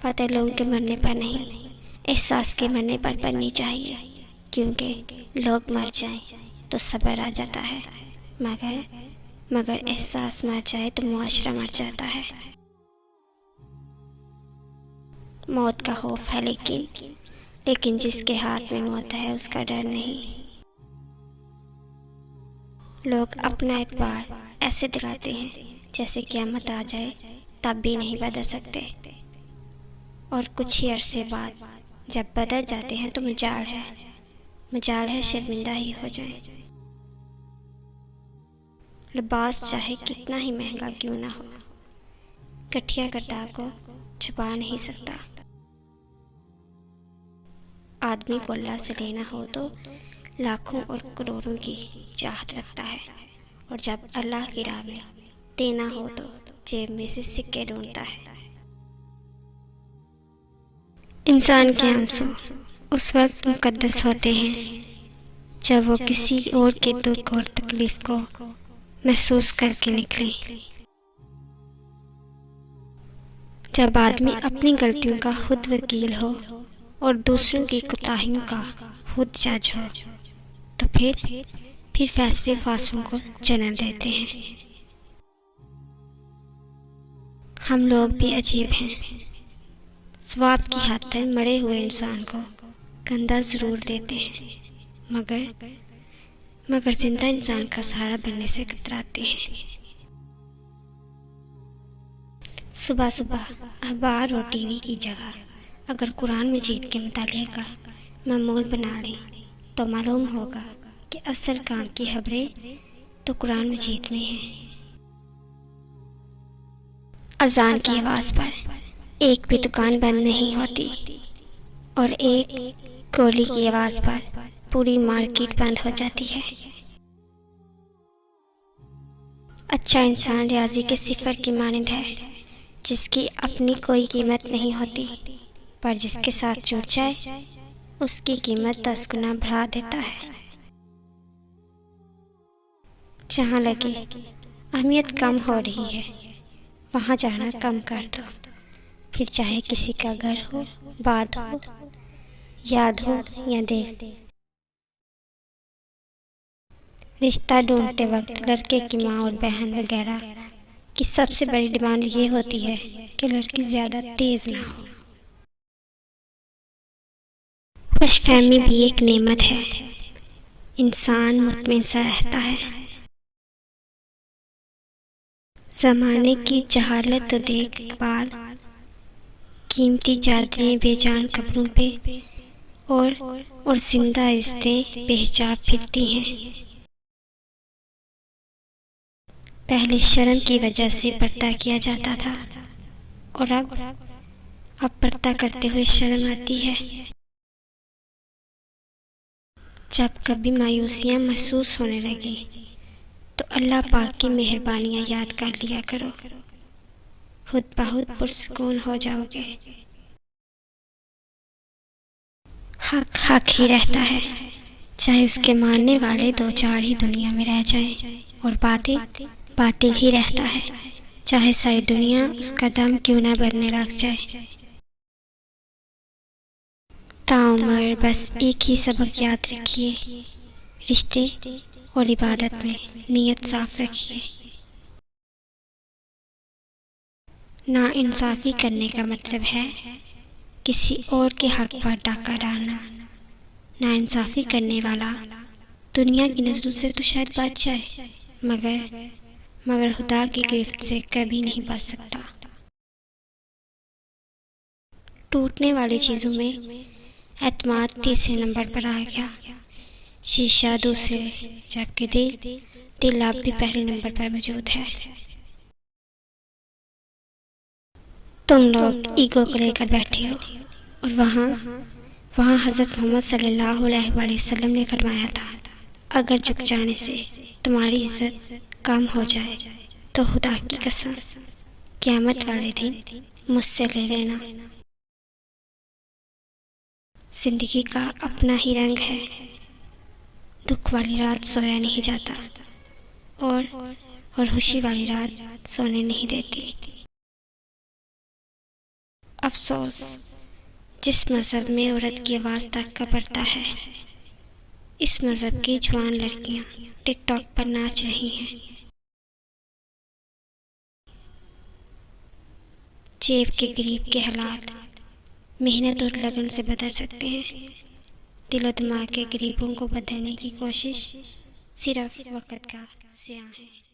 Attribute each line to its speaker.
Speaker 1: पता लोगों के मरने पर नहीं, एहसास के मरने पर बननी चाहिए, क्योंकि लोग मर जाएं तो सब्र आ जाता है, मगर एहसास मर जाए तो मुआशरा मर जाता है। मौत का खौफ है लेकिन जिसके हाथ में मौत है उसका डर नहीं। लोग अपना एतबार ऐसे दिलाते हैं जैसे क़यामत आ जाए तब भी नहीं बदल सकते, और कुछ ही अरसे बाद जब बदल जाते हैं तो मजाल है शर्मिंदा ही हो जाए। लिबास चाहे कितना ही महंगा क्यों ना हो, घटिया किरदार को छुपा नहीं सकता। आदमी को अल्लाह से लेना हो तो लाखों और करोड़ों की चाहत रखता है, और जब अल्लाह की राह में देना हो तो जेब में से सिक्के ढूंढता है। इंसान के आंसू उस वक्त मुकद्दस होते हैं जब वो किसी और के दुख और तकलीफ को महसूस करके निकले। जब आदमी अपनी गलतियों का खुद वकील हो और दूसरों की कोताहियों का खुद जज हो तो फिर फैसले फासलों को जन्म देते हैं। हम लोग भी अजीब हैं, स्वाब की खातिर मरे हुए इंसान को कंधा जरूर देते हैं, मगर जिंदा इंसान का सहारा बनने से कतराते हैं। सुबह सुबह अखबार और टीवी की जगह अगर कुरान मजीद के मुताले का मामूल बना लें तो मालूम होगा कि असल काम की खबरें तो कुरान मजीद में हैं। अजान की आवाज़ पर एक भी दुकान बंद नहीं होती, और एक गोली की आवाज़ पर पूरी मार्केट बंद हो जाती है। अच्छा इंसान रियाजी के सिफर की मानंद है, जिसकी अपनी कोई कीमत नहीं होती, पर जिसके साथ जुड़ जाए उसकी कीमत 10 गुना बढ़ा देता है। जहाँ लगे अहमियत कम हो रही है वहाँ जाना कम कर दो, फिर चाहे किसी का घर हो, बात हो, याद हो या देर। रिश्ता ढूंढते वक्त लड़के की माँ और बहन वगैरह की सबसे बड़ी डिमांड ये होती है कि लड़की ज़्यादा तेज ना हो। खुशफहमी भी एक नेमत है, इंसान मुतमईन सा रहता है। ज़माने की जहालत तो देख इकबाल, कीमती चादरें बेजान कपड़ों पे और जिंदा रिश्ते बेहिजाब फिरती हैं। पहले शर्म की वजह से पर्दा किया जाता था, और अब पर्दा करते हुए शर्म आती है। जब कभी मायूसियाँ महसूस होने लगी तो अल्लाह पाक की मेहरबानियाँ याद कर लिया करो, खुद बहुत पुरसुकून हो जाओगे। हक ही रहता है, चाहे उसके मानने वाले 2-4 ही दुनिया में रह जाएं, और बातिल ही रहता है, चाहे सारी दुनिया उसका दम क्यों ना भरने लग जाए। ताउम्र बस एक ही सबक याद रखिए, रिश्ते और इबादत में नीयत साफ रखिए। नाइंसाफ़ी करने का मतलब है किसी और के हक पर डाका डालना। नाइंसाफ़ी करने वाला दुनिया की नज़रों से तो शायद बच जाए, मगर खुदा की गिरफ्त से कभी नहीं बच सकता। टूटने वाली चीज़ों में एतमाद तीसरे नंबर पर आ गया, शीशा दूसरे, जबकि दिल अब भी पहले नंबर पर मौजूद है। तुम लोग ईगो को लेकर बैठे हो, और वहाँ हज़रत मोहम्मद सल्लल्लाहु अलैहि वसल्लम ने फरमाया था, अगर झुक जाने से तुम्हारी इज्जत कम हो जाए तो खुदा की कसम क़यामत वाले दिन मुझसे ले लेना। जिंदगी का अपना ही रंग है, दुख वाली रात सोया नहीं जाता, और खुशी वाली रात सोने नहीं देती। अफसोस, जिस मज़हब में औरत की आवाज़ तक का पड़ता है, इस मज़हब की जवान लड़कियां टिकटॉक पर नाच रही हैं। जेब के गरीब के हालात मेहनत और लगन से बदल सकते हैं। दिल और दिमाग के गरीबों को बदलने की कोशिश सिर्फ वक्त का ज़िया है।